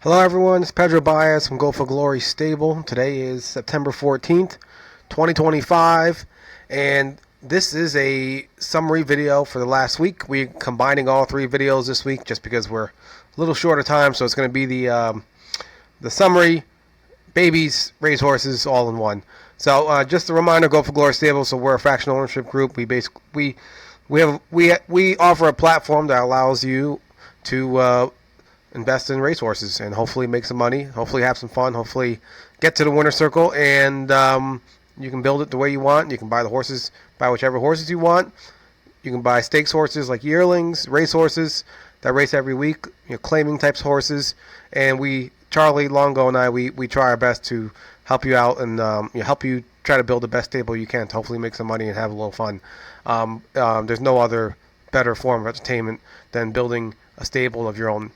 Hello everyone, it's Pedro Baez from Go for Glory Stable. Today is September 14th, 2025, and this is a summary video for the last week. We're combining all three videos this week just because we're a little short of time, so it's going to be the summary, babies, racehorses, all in one. So just a reminder, Go for Glory Stable. So we're a fractional ownership group. We offer a platform that allows you to invest in racehorses and hopefully make some money, hopefully have some fun, hopefully get to the winner's circle, and you can build it the way you want. You can buy the horses, buy whichever horses you want. You can buy stakes horses like yearlings, race horses that race every week, claiming types horses, and Charlie Longo and I, we try our best to help you out and help you try to build the best stable you can to hopefully make some money and have a little fun. There's no other better form of entertainment than building a stable of your own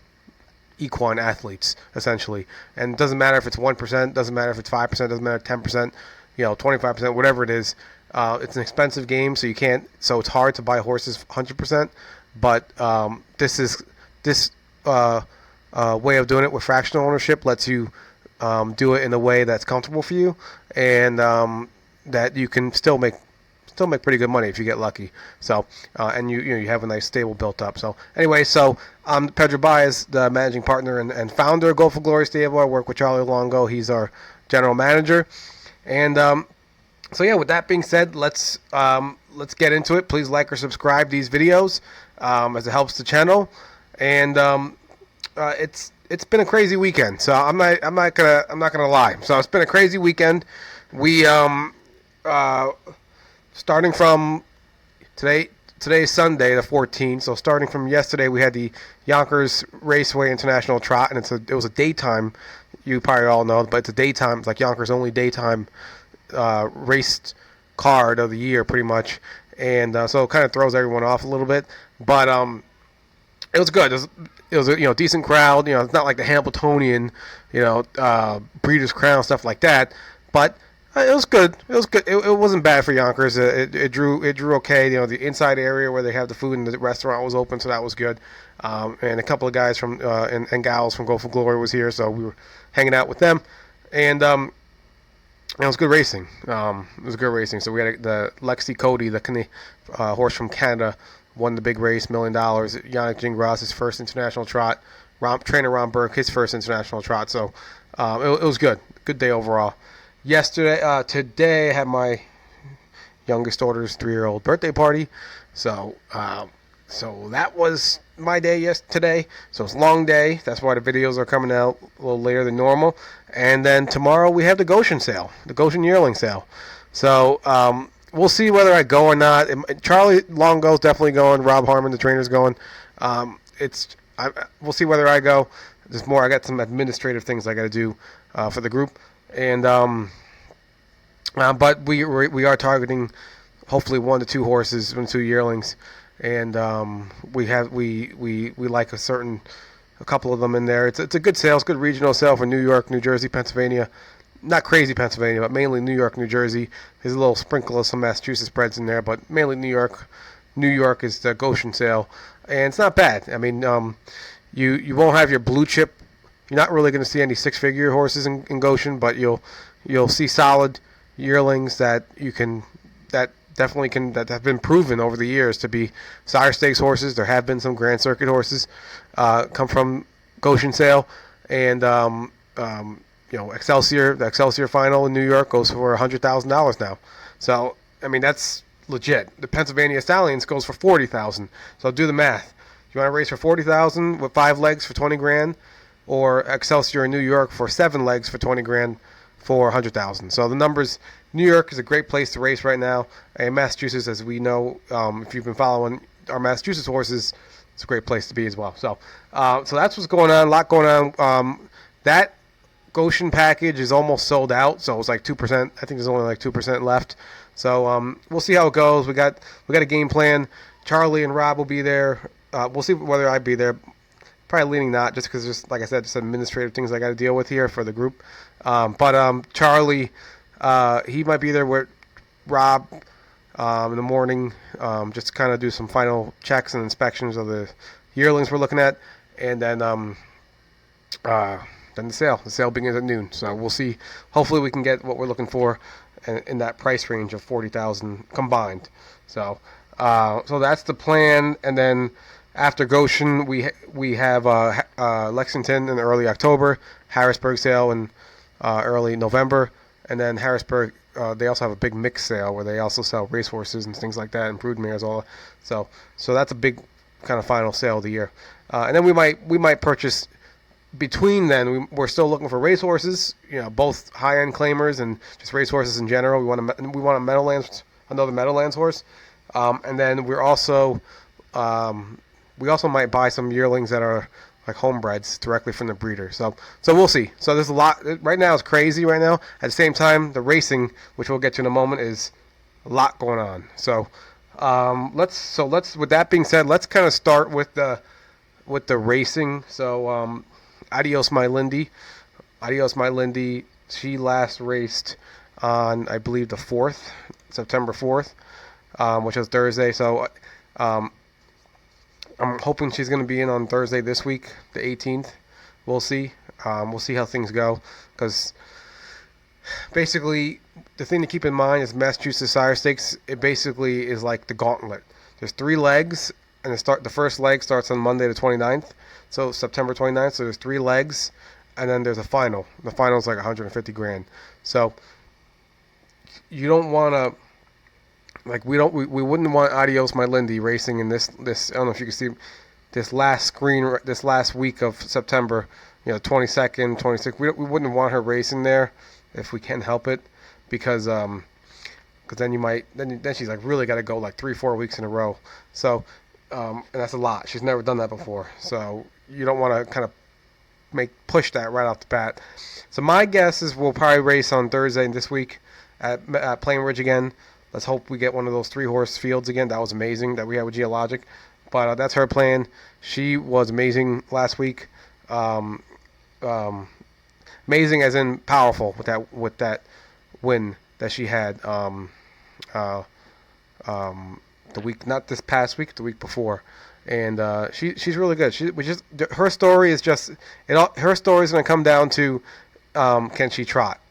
equine athletes, essentially. And it doesn't matter if it's 1%, doesn't matter if it's 5%, doesn't matter 10%, 25%, whatever it is. It's an expensive game, so it's hard to buy horses 100%. But this way of doing it with fractional ownership lets you do it in a way that's comfortable for you, and that you can still make pretty good money if you get lucky. So, and you have a nice stable built up. So anyway, I'm Pedro Baez, the managing partner and founder of Go for Glory Stable. I work with Charlie Longo. He's our general manager. And with that being said, let's get into it. Please like or subscribe these videos as it helps the channel. And it's been a crazy weekend. So I'm not gonna lie. So it's been a crazy weekend. We starting from today's Sunday, the 14th. So starting from yesterday, we had the Yonkers Raceway International Trot, and it was a daytime. You probably all know, but it's a daytime. It's like Yonkers' only daytime race card of the year, pretty much. And so it kind of throws everyone off a little bit, but it was good. It was a decent crowd. It's not like the Hamiltonian, Breeders' Crown, stuff like that, but it was good. It was good. It wasn't bad for Yonkers. It drew okay. The inside area where they have the food and the restaurant was open, so that was good. And a couple of guys from and gals from Go for Glory was here, so we were hanging out with them. And it was good racing. It was good racing. So we had the Lexi Cody, the horse from Canada, won the big race, $1 million. Yannick Gingras, his first international trot. Trainer Ron Burke, his first international trot. So it was good. Good day overall. Today I had my youngest daughter's 3-year-old birthday party, so that was my day today. So it's a long day. That's why the videos are coming out a little later than normal. And then tomorrow we have the Goshen sale, the Goshen yearling sale. So we'll see whether I go or not. Charlie Longo's definitely going. Rob Harmon, the trainer's going. We'll see whether I go. There's more. I got some administrative things I got to do for the group. And but we are targeting hopefully 1 to 2 horses, 1 to 2 yearlings, and we like a couple of them in there. It's a good sale, it's a good regional sale for New York, New Jersey, Pennsylvania. Not crazy Pennsylvania, but mainly New York, New Jersey. There's a little sprinkle of some Massachusetts breds in there, but mainly New York. New York is the Goshen sale, and it's not bad. I mean, you won't have your blue chip. You're not really going to see any 6-figure horses in Goshen, but you'll see solid yearlings that have been proven over the years to be sire stakes horses. There have been some Grand Circuit horses come from Goshen sale, and Excelsior, the Excelsior final in New York goes for $100,000 now. So I mean that's legit. The Pennsylvania Stallions goes for $40,000. So do the math. You want to race for $40,000 with 5 legs for $20,000? Or Excelsior in New York for 7 legs for $20,000 for $100,000. So the numbers. New York is a great place to race right now, and Massachusetts, as we know, if you've been following our Massachusetts horses, it's a great place to be as well. So that's what's going on. A lot going on. That Goshen package is almost sold out, so it's like 2%. I think there's only like 2% left. So we'll see how it goes. We got a game plan. Charlie and Rob will be there. We'll see whether I be there. Probably leaning not, just because, just like I said, just administrative things I got to deal with here for the group. But Charlie, he might be there with Rob in the morning, just to kind of do some final checks and inspections of the yearlings we're looking at, and then uh, then the sale. The sale begins at noon. So we'll see. Hopefully, we can get what we're looking for in that price range of 40,000 combined. So, so that's the plan. And then after Goshen, we have Lexington in early October, Harrisburg sale in early November, and then Harrisburg. They also have a big mix sale where they also sell racehorses and things like that, and broodmares. All so that's a big kind of final sale of the year. And then we might purchase. Between then, we're still looking for racehorses. Both high-end claimers and just racehorses in general. We want another Meadowlands horse, and then we also might buy some yearlings that are like homebreds directly from the breeder. So we'll see. So there's a lot right now. It's crazy right now. At the same time, the racing, which we'll get to in a moment, is a lot going on. So let's. With that being said, let's kind of start with the racing. So Adios My Lindy. Adios My Lindy. She last raced on, I believe, the 4th, September 4th, which was Thursday. So I'm hoping she's going to be in on Thursday this week, the 18th. We'll see. We'll see how things go. Because basically, the thing to keep in mind is Massachusetts Sire Stakes, it basically is like the gauntlet. There's 3 legs, and the first leg starts on Monday the 29th. So September 29th. So there's 3 legs, and then there's a final. The final is like 150 grand. So you don't want to, like, we wouldn't want Adios My Lindy racing in this. I don't know if you can see this last week of September. 22nd, 26th. We wouldn't want her racing there if we can help it, because then then she's like really got to go like 3-4 weeks in a row. So and that's a lot. She's never done that before. So you don't want to kind of push that right off the bat. So my guess is we'll probably race on Thursday this week at Plainridge again. Let's hope we get one of those 3-horse fields again. That was amazing that we had with Geologic. But that's her plan. She was amazing last week. Amazing as in powerful with that win that she had the week, not this past week, the week before. And she's really good. Her story is just her story is going to come down to can she trot?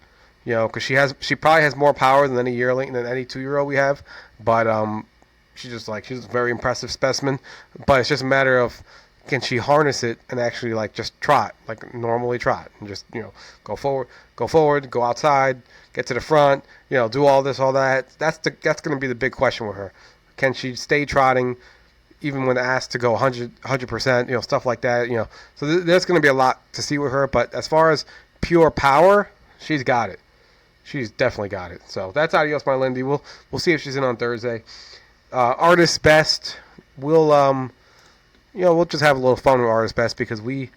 Because she probably has more power than any yearling, than any 2-year-old we have. But she's a very impressive specimen. But it's just a matter of can she harness it and actually like just trot, like normally trot, and just go forward, go outside, get to the front, do all this, all that. That's going to be the big question with her. Can she stay trotting even when asked to go 100%, stuff like that, So there's going to be a lot to see with her. But as far as pure power, she's got it. She's definitely got it. So that's Adios My Lindy. We'll see if she's in on Thursday. Artist Best, we'll just have a little fun with Artist Best, because we'll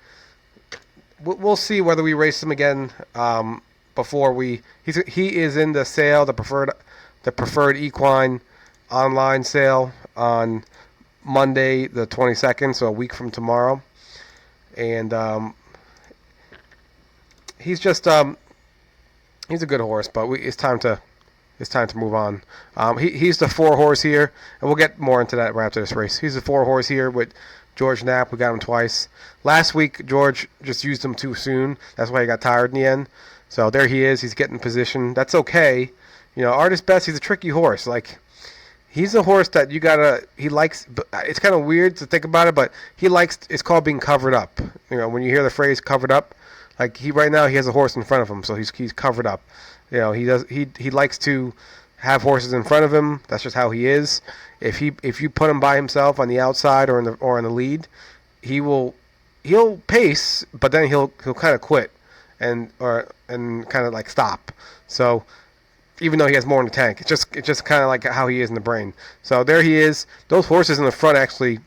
see whether we race him again before he is in the sale, the preferred equine online sale on Monday the 22nd, so a week from tomorrow. And he's just he's a good horse, but it's time to move on. He's the 4-horse here, and we'll get more into that right after this race. He's the 4-horse here with George Knapp. We got him twice. Last week, George just used him too soon. That's why he got tired in the end. So there he is. He's getting position. That's okay. Artist Best, he's a tricky horse. Like, he's a horse that he likes. It's kind of weird to think about it, but he likes, it's called being covered up. When you hear the phrase covered up, like right now he has a horse in front of him, so he's covered up. He likes to have horses in front of him. That's just how he is. If you put him by himself on the outside or in the lead, he'll pace, but then he'll kind of quit and kind of like stop. So even though he has more in the tank, it's just kind of like how he is in the brain. So there he is. Those horses in the front actually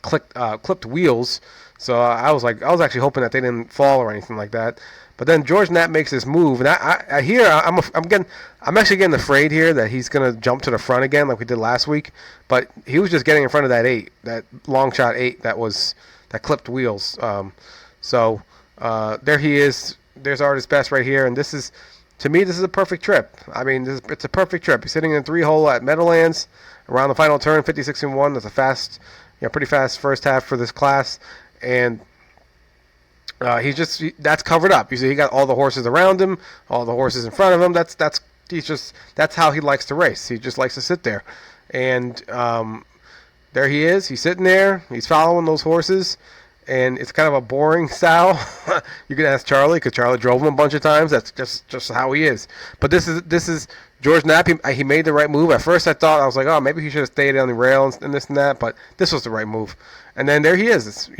clipped wheels. So I was actually hoping that they didn't fall or anything like that. But then George Knapp makes this move, and I hear I'm actually getting afraid here that he's gonna jump to the front again like we did last week. But he was just getting in front of that 8, that long shot 8 that clipped wheels. So there he is. There's Artist Best right here, and to me this is a perfect trip. I mean, it's a perfect trip. He's sitting in a 3-hole at Meadowlands around the final turn, 56-1. That's a fast, pretty fast first half for this class, and That's covered up. You see, he got all the horses around him, all the horses in front of him. That's how he likes to race. He just likes to sit there, and there he is. He's sitting there. He's following those horses, and it's kind of a boring style. You can ask Charlie because Charlie drove him a bunch of times. That's just how he is. But this is George Knapp. He made the right move. At first, I was like, oh, maybe he should have stayed on the rail and this and that. But this was the right move. And then there he is.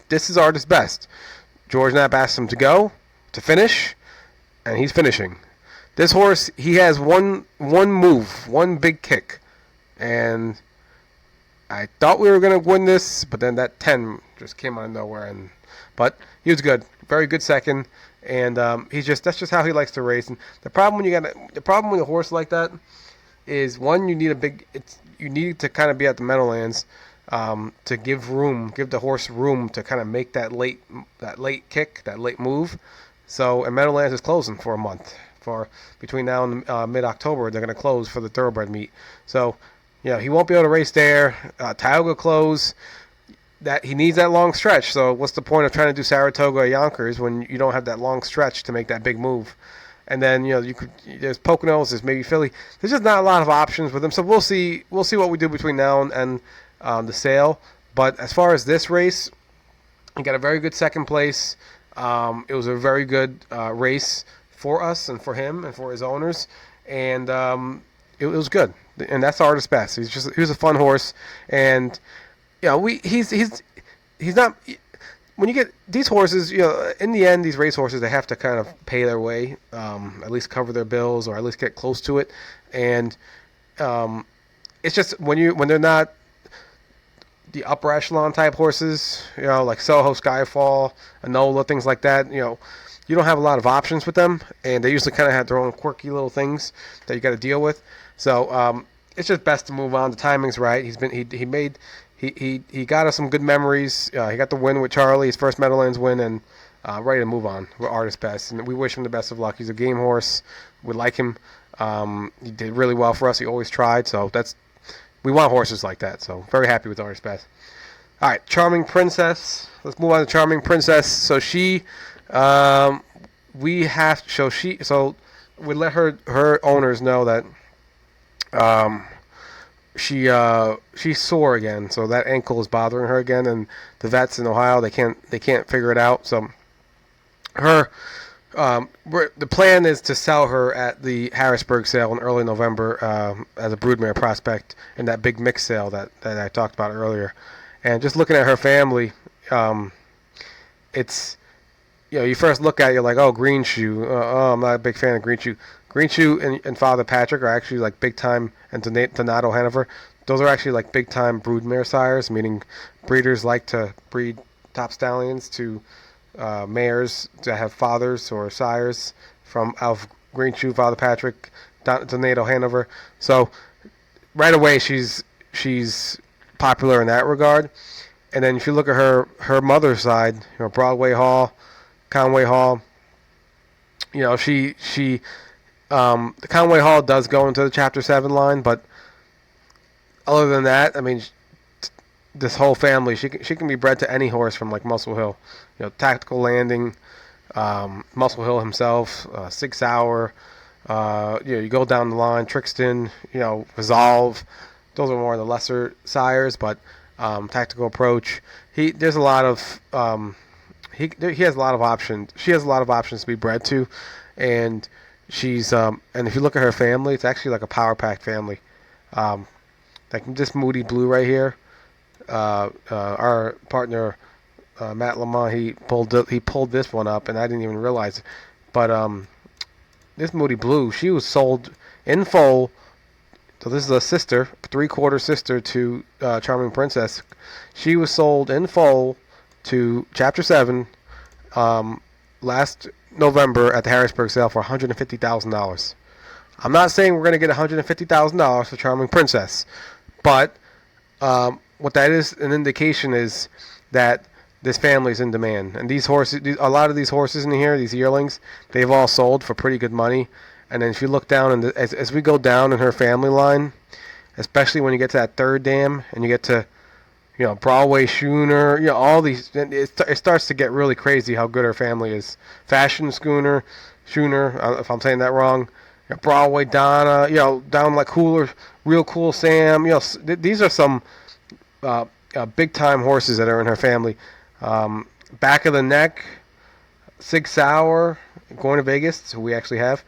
This is Artist Best. George Knapp asked him to go, to finish, and he's finishing. This horse, he has one move, one big kick, and I thought we were going to win this, but then that 10 just came out of nowhere. But he was good, very good second, and that's just how he likes to race. And the problem with a horse like that is one, you need to kind of be at the Meadowlands. To give the horse room to kind of make that late kick, that late move. So, and Meadowlands is closing for a month. For between now and mid-October, they're going to close for the thoroughbred meet. So, he won't be able to race there. Tioga close. That he needs that long stretch. So, what's the point of trying to do Saratoga or Yonkers when you don't have that long stretch to make that big move? And then there's Poconos, there's maybe Philly. There's just not a lot of options with them. So we'll see what we do between now and the sale. But as far as this race, he got a very good second place. It was a very good race for us and for him and for his owners, and it was good. And that's Artist Best. He was a fun horse, and he's not. When you get these horses, in the end, these race horses, they have to kind of pay their way, at least cover their bills or at least get close to it, and it's just when they're not the upper echelon type horses, like Soho, Skyfall, Enola, things like that, you don't have a lot of options with them, and they usually kind of have their own quirky little things that you got to deal with. So it's just best to move on. The timing's right. He got us some good memories. He got the win with Charlie, his first Meadowlands win, and ready to move on with Artist Best. And we wish him the best of luck. He's a game horse. We like him. He did really well for us. He always tried. So we want horses like that. So very happy with Artist Best. All right, Charming Princess. Let's move on to Charming Princess. So we let her owners know that she's sore again. So that ankle is bothering her again, and the vets in Ohio they can't figure it out. So the plan is to sell her at the Harrisburg sale in early November as a broodmare prospect in that big mix sale that I talked about earlier. And just looking at her family, it's you first look at it, you're like, oh, Green Shoe. I'm not a big fan of Green Shoe. Green Shoe and Father Patrick are actually like big time, and Donato Hanover. Those are actually like big time broodmare sires, meaning breeders like to breed top stallions to mares that have fathers or sires from Alf Green Shoe, Father Patrick, Donato Hanover. So right away she's popular in that regard. And then if you look at her mother's side, Broadway Hall, Conway Hall, the Conway Hall does go into the Chapter 7 line, but other than that, I mean, this whole family, she can be bred to any horse from like Muscle Hill, Tactical Landing, Muscle Hill himself, 6 Hour, you go down the line, Trixton, Resolve. Those are more of the lesser sires, but Tactical Approach. He has a lot of options. She has a lot of options to be bred to, and she's and if you look at her family, it's actually like a power pack family. Like this Moody Blue right here. Our partner Matt Lamont, he pulled this one up, and I didn't even realize it. But this Moody Blue, she was sold in full. So this is a sister, 3/4 sister to Charming Princess. She was sold in full to Chapter 7 last November at the Harrisburg sale for $150,000. I'm not saying we're going to get $150,000 for Charming Princess, but what that is an indication is that this family is in demand. And these horses, a lot of these horses in here, these yearlings, they've all sold for pretty good money. And then if you look down, as we go down in her family line, especially when you get to that third dam and you get to, Broadway Schooner, all these. It starts to get really crazy how good her family is. Fashion Schooner, if I'm saying that wrong. Broadway Donna, down like Cooler, Real Cool Sam. These are some big time horses that are in her family. Back of the Neck, Sig Sauer, going to Vegas, who we actually have.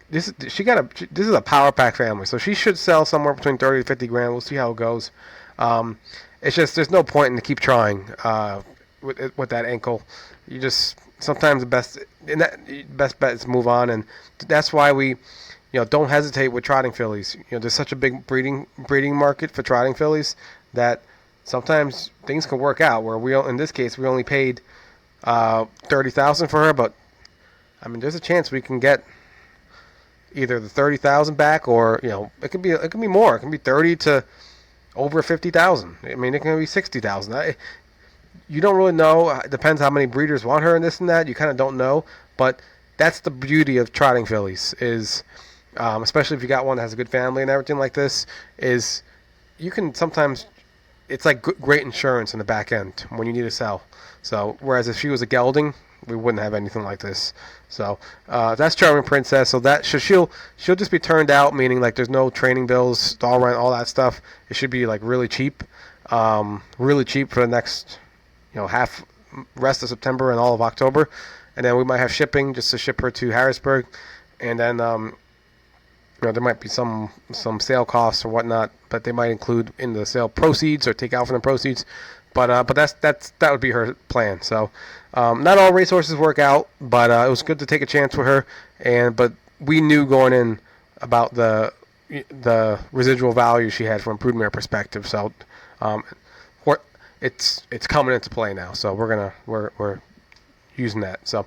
This is a power pack family, so she should sell somewhere between 30 to 50 grand. We'll see how it goes. It's just there's no point in to keep trying with that ankle. You just sometimes the best bet is to move on, and that's why we don't hesitate with trotting fillies. There's such a big breeding market for trotting fillies that sometimes things can work out. Where in this case we only paid $30,000 for her, but I mean there's a chance we can get either the $30,000 back, or it could be more. It can be 30 to over 50,000. I mean, it can be 60,000. You don't really know. It depends how many breeders want her and this and that. You kind of don't know, but that's the beauty of trotting fillies. Is especially if you got one that has a good family and everything like this. Is you can sometimes it's like great insurance in the back end when you need to sell. So whereas if she was a gelding, we wouldn't have anything like this. So that's Charming Princess. So that she'll just be turned out, meaning like there's no training bills, stall rent, all that stuff. It should be like really cheap for the next half rest of September and all of October, and then we might have shipping just to ship her to Harrisburg, and then there might be some sale costs or whatnot, but they might include in the sale proceeds or take out from the proceeds. But that would be her plan. So not all racehorses work out, but it was good to take a chance with her. But we knew going in about the residual value she had from a broodmare perspective. So it's coming into play now. So we're using that. So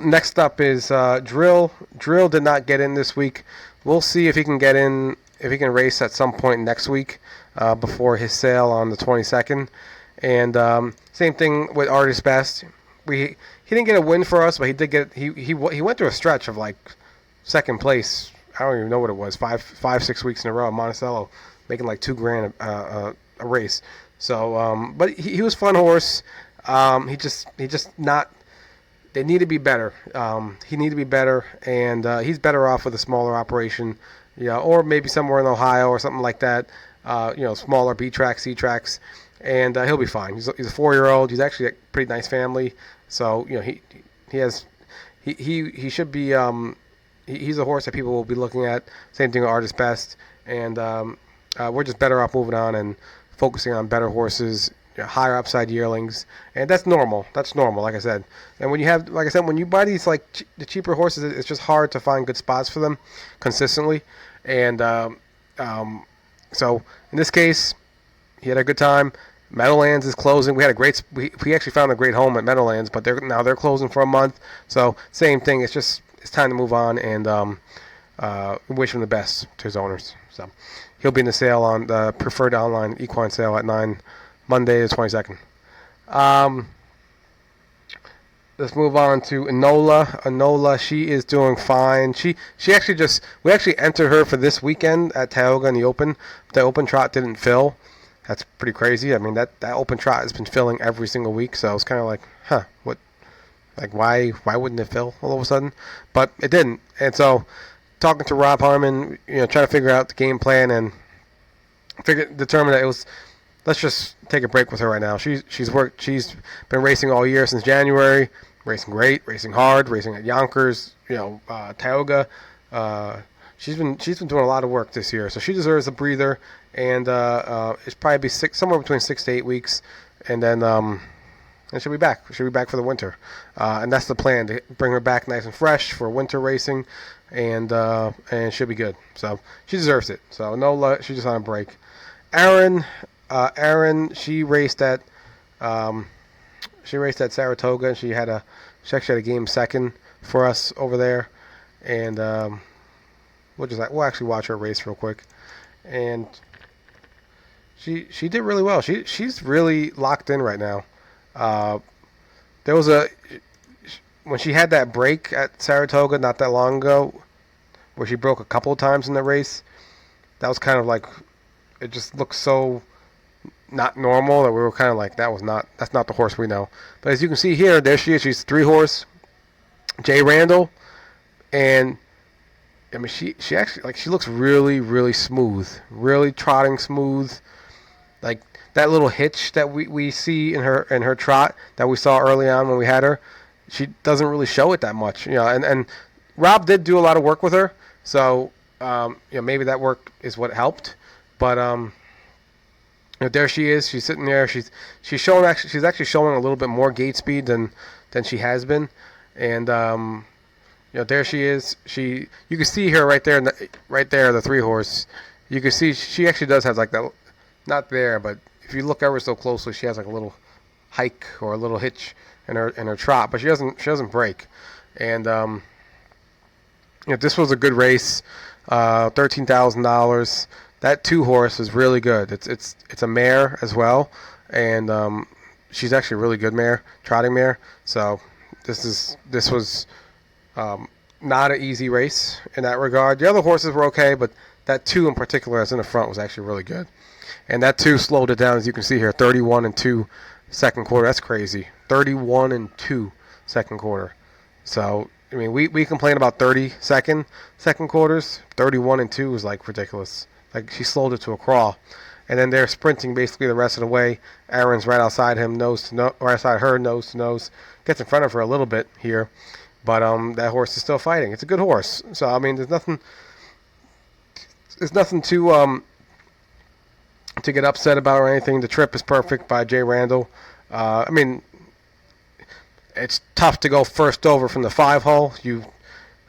next up is Drill. Drill did not get in this week. We'll see if he can get in, if he can race at some point next week. Before his sale on the 22nd, and same thing with Artist Best. He didn't get a win for us, but he did get he went through a stretch of like second place. I don't even know what it was, 6 weeks in a row. Monticello making like $2,000 a race. So, but he was a fun horse. He just not. They need to be better. He need to be better, and he's better off with a smaller operation, or maybe somewhere in Ohio or something like that. Smaller B tracks, C tracks, and he'll be fine. He's a 4-year-old. He's actually a pretty nice family, so he should be. He's a horse that people will be looking at. Same thing with Artist Best, and we're just better off moving on and focusing on better horses, higher upside yearlings, and that's normal. That's normal, like I said. And when you have, like I said, when you buy these the cheaper horses, it's just hard to find good spots for them consistently, and so in this case, he had a good time. Meadowlands is closing. We actually found a great home at Meadowlands, but they're closing for a month. So same thing. It's time to move on, and wish him the best to his owners. So he'll be in the sale on the preferred online equine sale at 9 Monday the 22nd. Let's move on to Enola. Enola, she is doing fine. We actually entered her for this weekend at Tioga in the Open. The Open trot didn't fill. That's pretty crazy. I mean, that Open trot has been filling every single week, so it's kind of like, what? Like, why wouldn't it fill all of a sudden? But it didn't. And so, talking to Rob Harmon, trying to figure out the game plan and determine that it was, let's just take a break with her right now. She's been racing all year since January. Racing great, racing hard, racing at Yonkers, Tioga. She's been doing a lot of work this year, so she deserves a breather. And it's probably be somewhere between 6 to 8 weeks, and then she'll be back. She'll be back for the winter, and that's the plan, to bring her back nice and fresh for winter racing, and she'll be good. So she deserves it. So no, she's just on a break. Erin, she raced at Saratoga, and she actually had a game second for us over there, and we'll actually watch her race real quick, and she did really well. She's really locked in right now. There was when she had that break at Saratoga not that long ago, where she broke a couple of times in the race. That was kind of like, it just looked so not normal, that we were kind of like, that's not the horse we know. But as you can see here, there she is. She's 3-horse Jay Randall, and I mean she actually, like, she looks really, really smooth, really trotting smooth. Like that little hitch that we see in her trot that we saw early on when we had her, she doesn't really show it that much, and Rob did do a lot of work with her, so maybe that work is what helped. But there she is. She's sitting there. She's actually showing a little bit more gait speed than she has been, and there she is. You can see her right there, right there, the 3-horse. You can see she actually does have like that. Not there, but if you look ever so closely, she has like a little hike or a little hitch in her trot, but she doesn't break. And this was a good race. $13,000. That 2-horse is really good. It's a mare as well, and she's actually a really good mare, trotting mare. So this was not an easy race in that regard. The other horses were okay, but that 2 in particular, that's in the front, was actually really good. And that 2 slowed it down, as you can see here, 31-2 second quarter. That's crazy. 31-2 second quarter. So I mean, we complain about 30-second second quarters. 31-2 is like ridiculous. Like, she slowed it to a crawl, and then they're sprinting basically the rest of the way. Aaron's right outside him, right outside her, nose to nose. Gets in front of her a little bit here, but that horse is still fighting. It's a good horse. So I mean, there's nothing to get upset about or anything. The trip is perfect by Jay Randall. I mean, it's tough to go first over from the 5-hole. You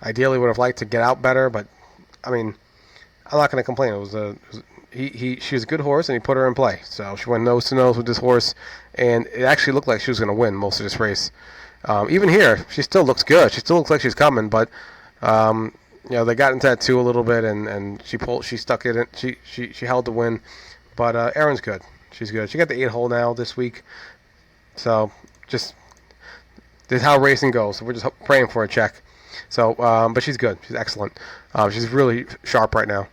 ideally would have liked to get out better, but I mean, I'm not going to complain. She was a good horse, and he put her in play. So she went nose to nose with this horse, and it actually looked like she was going to win most of this race. Even here, she still looks good. She still looks like she's coming, but they got into that 2 a little bit, and she stuck it in. She held the win, but Erin's good. She's good. She got the 8-hole now this week, so this is how racing goes. So we're just praying for a check. So, but she's good. She's excellent. She's really sharp right now.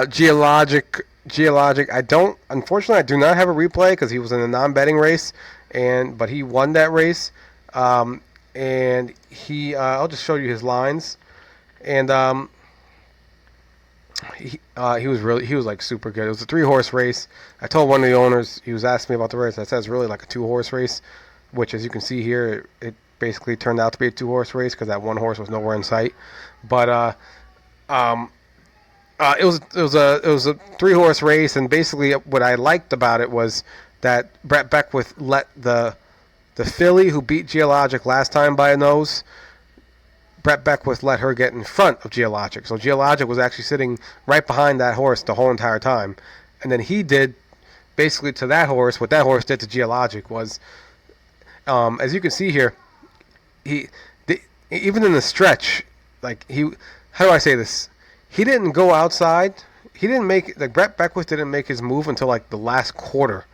Geologic. Unfortunately, I do not have a replay because he was in a non-betting race, but he won that race. And I'll just show you his lines. And he was like super good. It was a 3-horse race. I told one of the owners, he was asking me about the race. I said it's really like a 2-horse race, which, as you can see here, it basically turned out to be a 2-horse race because that 1 horse was nowhere in sight. But it was a 3-horse race, and basically what I liked about it was that Brett Beckwith let the filly who beat Geologic last time by a nose. Brett Beckwith let her get in front of Geologic, so Geologic was actually sitting right behind that horse the whole entire time, and then he did basically to that horse what that horse did to Geologic was, as you can see here, even in the stretch, how do I say this? He didn't go outside. He didn't make Brett Beckwith didn't make his move until like the last quarter.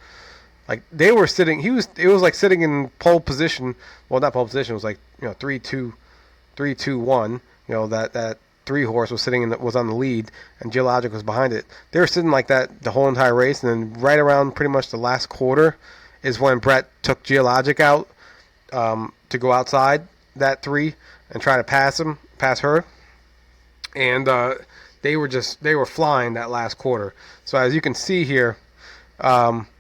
Like, they were sitting. It was like sitting in pole position. Well, not pole position. It was like 3-2, 3-2-1. That 3-horse was was on the lead, and Geologic was behind it. They were sitting like that the whole entire race, and then right around pretty much the last quarter is when Brett took Geologic out to go outside that 3 and try to pass her. And they were flying that last quarter. So as you can see here, the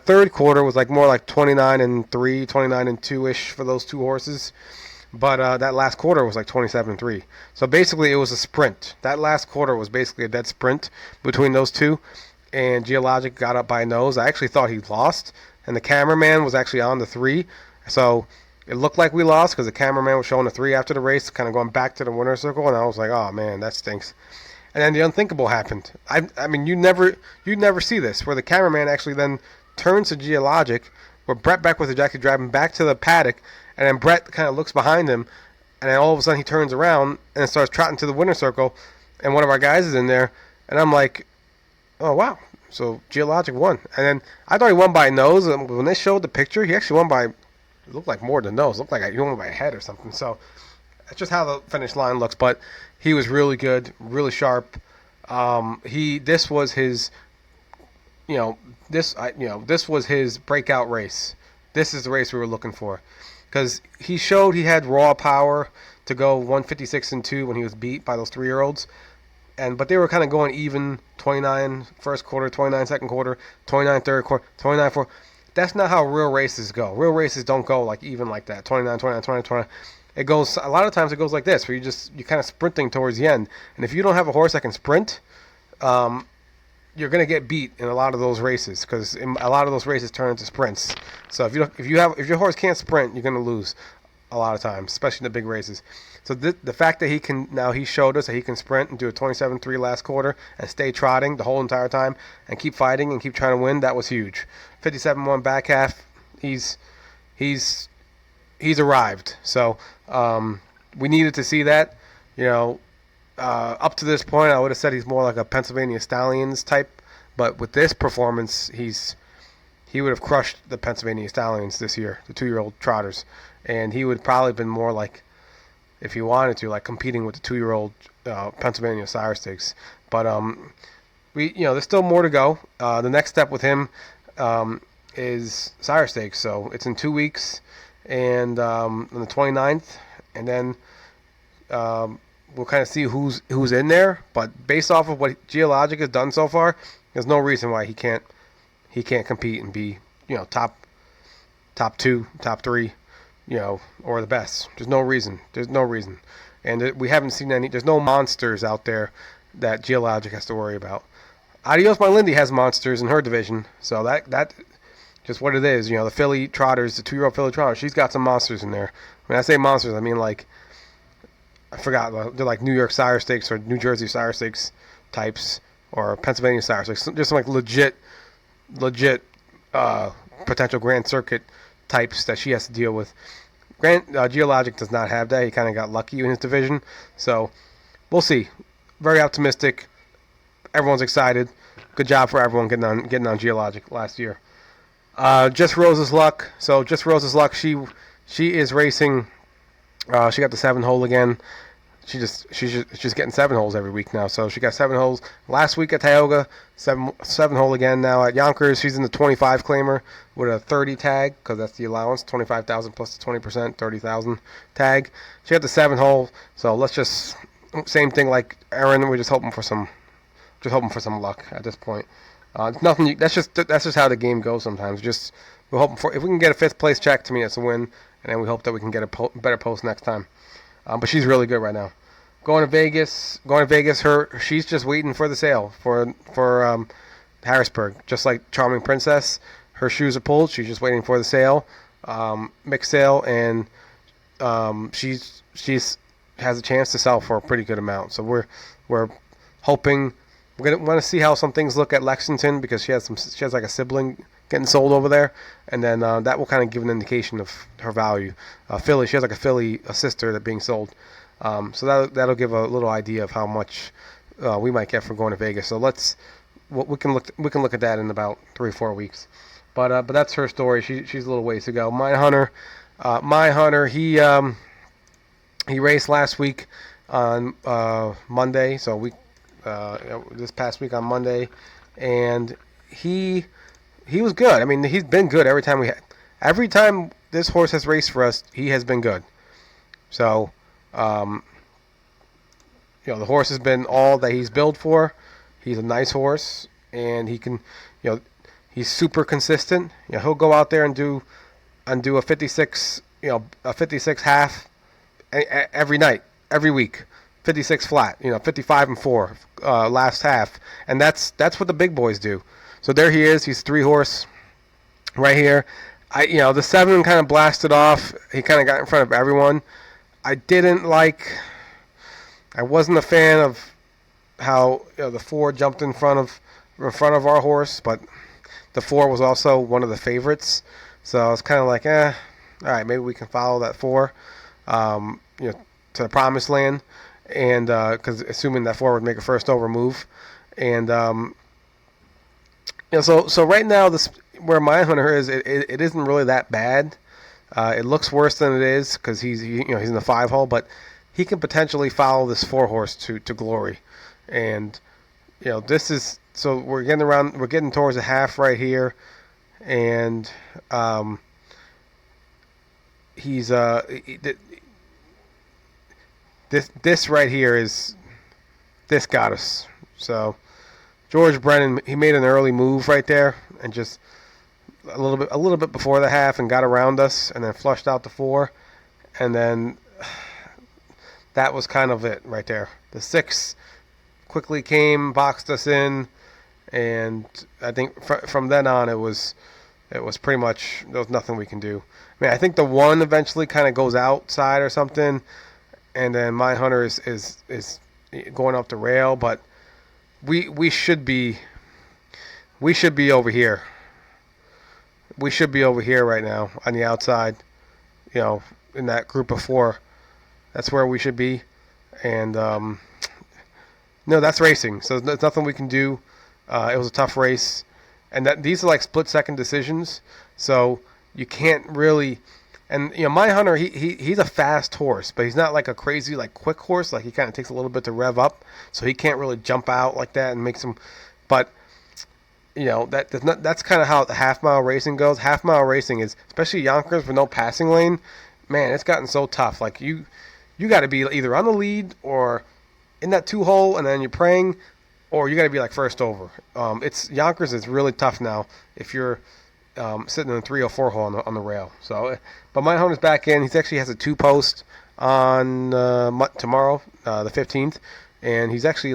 third quarter was like more like 29-3, 29-2-ish for those 2 horses. But that last quarter was like 27-3. So basically it was a sprint. That last quarter was basically a dead sprint between those 2. And Geologic got up by a nose. I actually thought he lost. And the cameraman was actually on the 3. So it looked like we lost because the cameraman was showing the 3 after the race, kind of going back to the winner's circle, and I was like, "Oh man, that stinks." And then the unthinkable happened. I mean, you never see this, where the cameraman actually then turns to Geologic, where Brett Beckwith is actually driving back to the paddock, and then Brett kind of looks behind him, and then all of a sudden he turns around and starts trotting to the winner's circle, and one of our guys is in there, and I'm like, "Oh wow!" So Geologic won, and then I thought he won by a nose. And when they showed the picture, he actually won by. It looked like more than nose. It looked like he won by a head or something. So That's just how the finish line looks. But he was really good, really sharp. This was his, this was his breakout race. This is the race we were looking for, because he showed he had raw power to go 156-2 when he was beat by those 3-year-olds. But they were kind of going even, 29 first quarter, 29 second quarter, 29 third quarter, 29 fourth. That's not how real races go. Real races don't go like even like that, 29, 29, 29, 29. It goes, a lot of times it goes like this, where you're kind of sprinting towards the end. And if you don't have a horse that can sprint, you're going to get beat in a lot of those races, because a lot of those races turn into sprints. So if your horse can't sprint, you're going to lose a lot of times, especially in the big races. So the fact that he showed us that he can sprint and do a 27-3 last quarter and stay trotting the whole entire time and keep fighting and keep trying to win, that was huge. 57-1 back half, he's arrived. So we needed to see that. Up to this point, I would have said he's more like a Pennsylvania Stallions type, but with this performance, he would have crushed the Pennsylvania Stallions this year, the 2-year-old trotters, and he would probably have been more like, if he wanted to, like competing with the 2-year-old Pennsylvania Sire Stakes. But there's still more to go. The next step with him is Sire Stakes, so it's in 2 weeks, and on the 29th, and then we'll kind of see who's in there. But based off of what Geologic has done so far, there's no reason why he can't compete and be top 2, top 3. Or the best. There's no reason. And we haven't seen there's no monsters out there that Geologic has to worry about. Adios My Lindy has monsters in her division, so that just what it is. The filly trotters, the 2-year-old filly trotter, she's got some monsters in there. When I say monsters, I mean like, I forgot, they're like New York Sire Stakes or New Jersey Sire Stakes types, or Pennsylvania Sire Stakes. Just like legit potential Grand Circuit types that she has to deal with. Geologic does not have that. He kind of got lucky in his division. So we'll see. Very optimistic. Everyone's excited. Good job for everyone getting on Geologic last year. Just Rose's Luck. So Just Rose's Luck. She is racing. She got the 7 hole again. She's just getting 7 holes every week now. So she got 7 holes last week at Tioga, 7 hole again now at Yonkers. She's in the 25 claimer with a 30 tag, because that's the allowance, 25,000 plus the 20%, 30,000 tag. She got the 7 hole. So let's just same thing like Erin. We're just hoping for some luck at this point. Nothing. That's just how the game goes sometimes. We're hoping for, if we can get a 5th place check, to me it's a win, and then we hope that we can get a better post next time. But she's really good right now. Going to Vegas. She's just waiting for the sale for Harrisburg. Just like Charming Princess, her shoes are pulled. She's just waiting for the sale, mixed sale, and she's has a chance to sell for a pretty good amount. So we're hoping, we're gonna want to see how some things look at Lexington, because she has like a sibling getting sold over there, and then that will kind of give an indication of her value. Philly, she has like a sister that's being sold, so that'll give a little idea of how much we might get for going to Vegas. So we can look at that in about 3 or 4 weeks. But that's her story. She's a little ways to go. My Hunter, he raced last week on Monday, so this past week on Monday, and he was good. I mean, he's been good every time this horse has raced for us, he has been good. So, the horse has been all that he's built for. He's a nice horse, and he can, he's super consistent. He'll go out there and do a 56, a 56 half every night, every week. 56 flat, 55-4 last half, and that's what the big boys do. So there he is. He's 3-horse right here. The 7 kind of blasted off. He kind of got in front of everyone. I wasn't a fan of how the 4 jumped in front of our horse, but the 4 was also one of the favorites. So I was kind of like, all right, maybe we can follow that 4, to the promised land, and because assuming that 4 would make a first over move, and so right now where My Hunter is, it isn't really that bad. It looks worse than it is because he's in the 5 hole, but he can potentially follow this 4-horse to glory. And this is, so we're getting towards the half right here, and he's this right here is, this got us. So George Brennan, he made an early move right there, and just a little bit before the half, and got around us, and then flushed out the 4, and then that was kind of it right there. The 6 quickly came, boxed us in, and I think from then on it was pretty much, there was nothing we can do. I mean, I think the 1 eventually kind of goes outside or something, and then Mindhunter is going up the rail, but we should be over here. We should be over here right now on the outside, in that group of 4. That's where we should be, and no, that's racing. So there's nothing we can do. It was a tough race, and these are like split-second decisions. So you can't really. And Mindhunter, he's a fast horse, but he's not like a crazy quick horse. Like, he kind of takes a little bit to rev up, so he can't really jump out like that and make some. But that's kind of how the half-mile racing goes. Half-mile racing is, especially Yonkers with no passing lane. Man, it's gotten so tough. Like, you got to be either on the lead or in that 2-hole, and then you're praying, or you got to be first over. Yonkers is really tough now if you're sitting in the 3 or 4-hole on the rail. So, but Mindhunter's back in. He actually has a 2-post on tomorrow, the 15th, and he's actually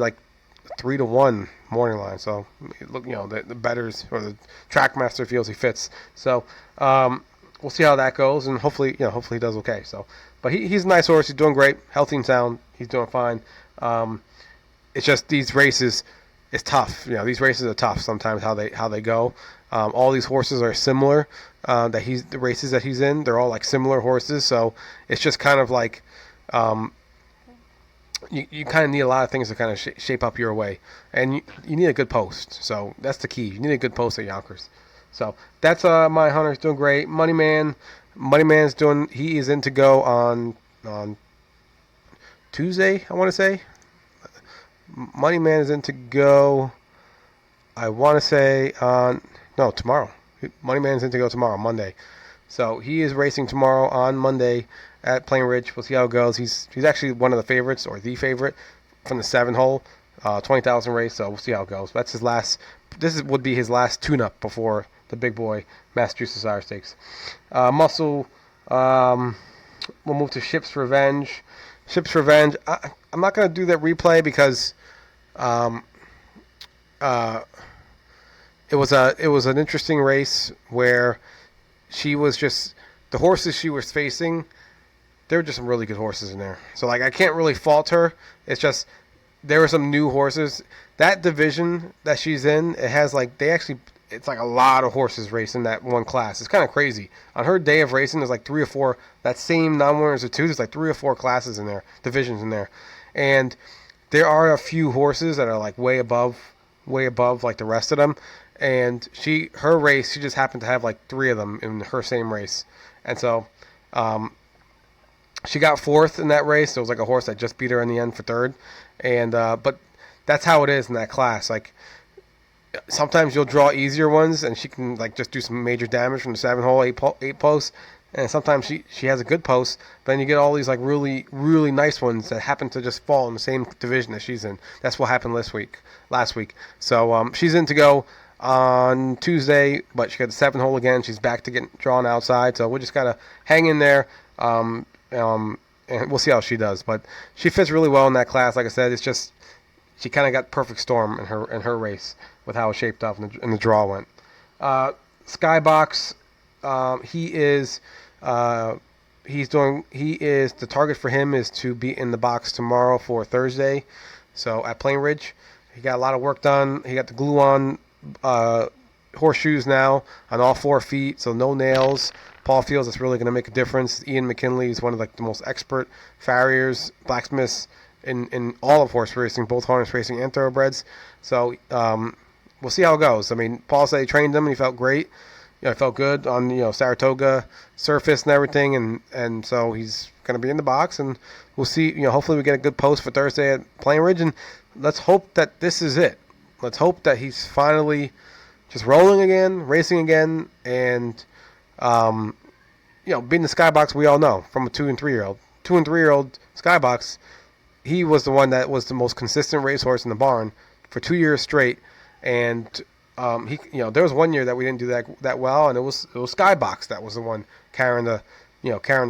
3-1 morning line. So look, the bettors or the Trackmaster feels he fits. So we'll see how that goes, and hopefully he does okay. So, but he's a nice horse. He's doing great, healthy and sound. He's doing fine. It's just these races, it's tough. These races are tough sometimes how they go. All these horses are similar. The races that he's in, they're all similar horses. So it's just kind of you kind of need a lot of things to kind of shape up your way, and you need a good post. So that's the key. You need a good post at Yonkers. So that's Mindhunter's doing great. Moneyman's doing. He is in to go on Tuesday, I want to say. Moneyman is in to go, I want to say, tomorrow. Moneyman's in to go tomorrow, Monday. So he is racing tomorrow on Monday at Plain Ridge. We'll see how it goes. He's actually one of the favorites, or the favorite, from the 7-hole, 20,000 race. So we'll see how it goes. That's his last. Would be his last tune-up before the big boy Massachusetts Irish Stakes. Muscle. We'll move to Ship's Revenge. Ship's Revenge. I'm not going to do that replay because it was an interesting race where she was just, the horses she was facing, there were just some really good horses in there. So I can't really fault her. It's just there were some new horses. That division that she's in, it has it's a lot of horses racing that one class. It's kind of crazy. On her day of racing, there's 3 or 4, that same non-winners of 2, there's 3 or 4 classes in there, divisions in there. And there are a few horses that are way above the rest of them. And her race, she just happened to have 3 of them in her same race. And so she got 4th in that race. There was a horse that just beat her in the end for 3rd. And but that's how it is in that class. Sometimes you'll draw easier ones, and she can just do some major damage from the 7-hole, 8 posts. And sometimes she has a good post, but then you get all these really, really nice ones that happen to just fall in the same division that she's in. That's what happened last week. So she's in to go on Tuesday, but she got the 7-hole again. She's back to getting drawn outside, so we just gotta hang in there, and we'll see how she does. But she fits really well in that class. Like I said, it's just she kind of got perfect storm in her race with how it shaped up and the draw went. Skybox, he is the target for him is to be in the box tomorrow for Thursday. So at Plain Ridge, he got a lot of work done. He got the glue on horseshoes now on all 4 feet, so no nails. Paul feels it's really going to make a difference. Ian McKinley is one of the most expert farriers, blacksmiths in all of horse racing, both harness racing and thoroughbreds. So we'll see how it goes. I mean, Paul said he trained him and he felt great. It felt good on Saratoga surface and everything, and so he's going to be in the box, and we'll see. Hopefully we get a good post for Thursday at Plainridge, and let's hope that this is it. Let's hope that he's finally just rolling again, racing again, and being the Skybox we all know from a 2 and 3 year old. 2 and 3 year old Skybox, he was the one that was the most consistent racehorse in the barn for 2 years straight, and there was 1 year that we didn't do that well, and it was Skybox that was the one carrying the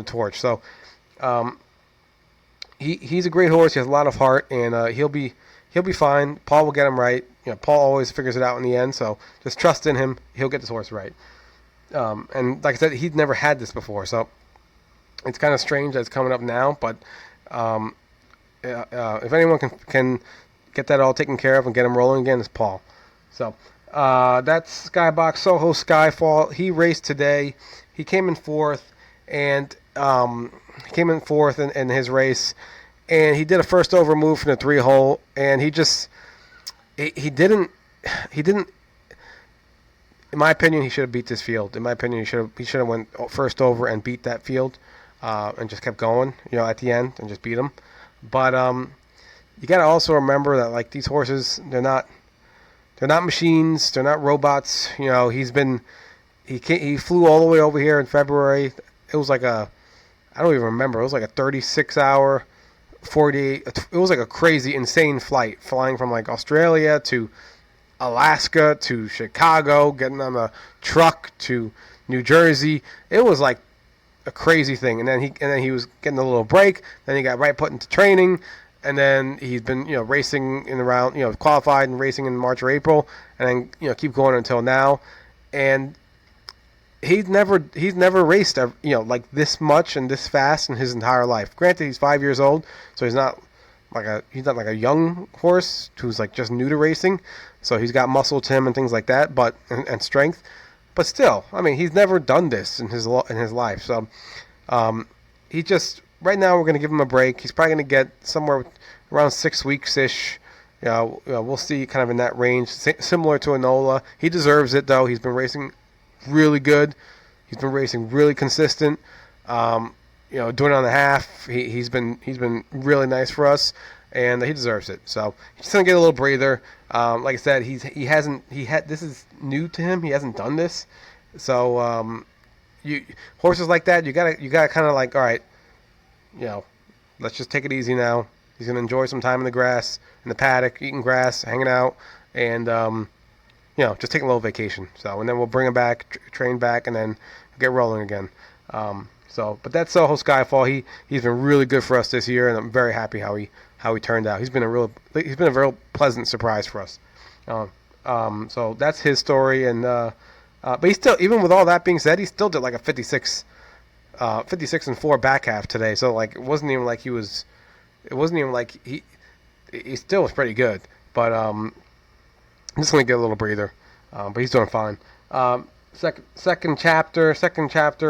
torch. So he's a great horse. He has a lot of heart, and he'll be fine. Paul will get him right. Paul always figures it out in the end, so just trust in him. He'll get this horse right. And like I said, he'd never had this before, so it's kind of strange that it's coming up now. But if anyone can get that all taken care of and get him rolling again, it's Paul. So that's Skybox Soho Skyfall. He raced today. He came in fourth, and in his race, and he did a first over move from the 3-hole, and he didn't. In my opinion, he should have beat this field. In my opinion, he should have went first over and beat that field, and just kept going, at the end and just beat him. But you got to also remember that like these horses, they're not machines, they're not robots. He flew all the way over here in February. It was like I don't even remember. It was like a 36-hour, 48. It was like a crazy, insane flight, flying from like Australia to Alaska to Chicago, getting on a truck to New Jersey. It was like a crazy thing. And then he was getting a little break. Then he got right put into training, and then he's been racing in the round, qualified and racing in March or April, and then keep going until now. And he's never raced like this much and this fast in his entire life. Granted, he's 5 years old, so he's not like a young horse who's like just new to racing. So he's got muscle to him and things like that, but and strength. But still, I mean, he's never done this in his life. So he just right now we're going to give him a break. He's probably going to get somewhere around 6 weeks ish. We'll see, kind of in that range, similar to Enola. He deserves it though. He's been racing really good. He's been racing really consistent. Doing it on the half. He's been really nice for us, and he deserves it. So he's just gonna get a little breather. Like I said, this is new to him. He hasn't done this, so horses like that, you gotta kind of like, all right, let's just take it easy now. He's gonna enjoy some time in the grass, in the paddock, eating grass, hanging out, and just taking a little vacation. So, and then we'll bring him back, train back, and then get rolling again. But that's Soho Skyfall. He's been really good for us this year, and I'm very happy how he turned out. He's been a real pleasant surprise for us. So that's his story, and but he still, even with all that being said, he still did like a 56 and 4 back half today. So like it wasn't even like he still was pretty good. But I'm just gonna get a little breather. But he's doing fine. Second chapter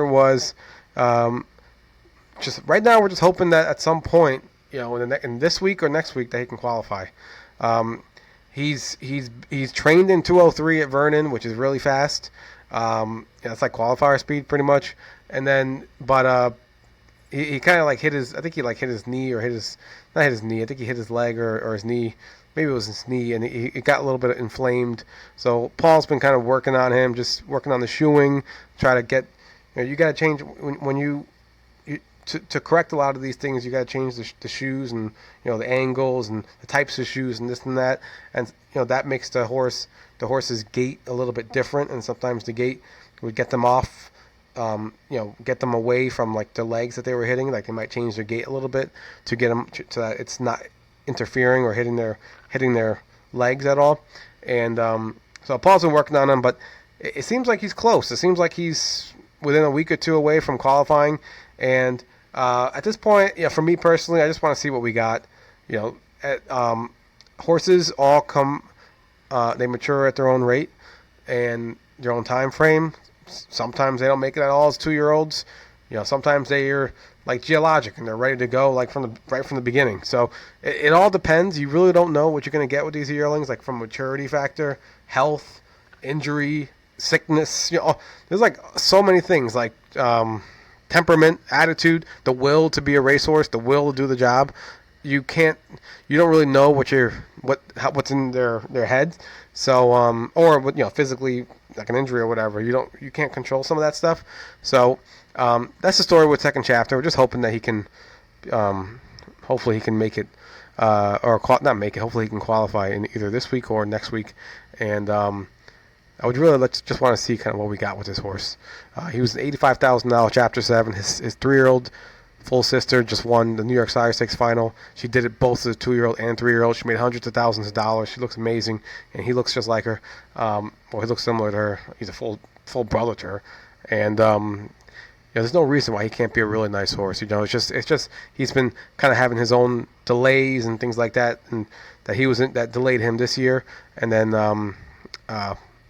was just right now we're just hoping that at some point, in this week or next week, that he can qualify. He's trained in 2:03 at Vernon, which is really fast. It's like qualifier speed pretty much. And then, but he kind of like hit his knee, or not hit his knee. I think he hit his leg or his knee. Maybe it was his knee, and it got a little bit inflamed. So Paul's been kind of working on him, just working on the shoeing, try to get. You got to change when you to correct a lot of these things. You got to change the shoes and the angles and the types of shoes and this and that, and that makes the horse's gait a little bit different. And sometimes the gait would get them off, get them away from like the legs that they were hitting. Like they might change their gait a little bit to get them to that it's not interfering or hitting their legs at all. And so Paul's been working on him, but it seems like he's close. It seems like he's within a week or two away from qualifying. And at this point, for me personally, I just want to see what we got. Horses all come, they mature at their own rate and their own time frame. Sometimes they don't make it at all as 2-year-olds. Sometimes they're like geologic and they're ready to go like right from the beginning. So it all depends. You really don't know what you're going to get with these yearlings, like from maturity factor, health, injury, sickness. There's like so many things like temperament, attitude, the will to be a racehorse, the will to do the job. You don't really know what's in their heads. So or physically, like an injury or whatever. You can't control some of that stuff. So that's the story with second chapter. We're just hoping that he can, hopefully he can make it, not make it. Hopefully he can qualify in either this week or next week. And I would really just want to see kind of what we got with this horse. He was an $85,000 Chapter 7. His 3-year-old full sister just won the New York Sire Stakes final. She did it both as a 2-year-old and 3-year-old. She made hundreds of thousands of dollars. She looks amazing, and he looks just like her. He looks similar to her. He's a full brother to her, and there's no reason why he can't be a really nice horse. It's just he's been kind of having his own delays and things like that, and that delayed him this year, and then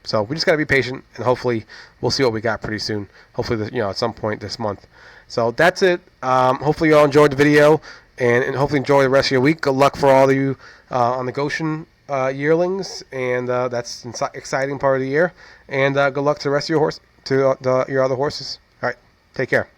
so we just got to be patient, and hopefully we'll see what we got pretty soon. Hopefully, at some point this month. So that's it. Hopefully you all enjoyed the video, and hopefully enjoy the rest of your week. Good luck for all of you on the Goshen yearlings, and that's an exciting part of the year. And good luck to the rest of your your other horses. All right, take care.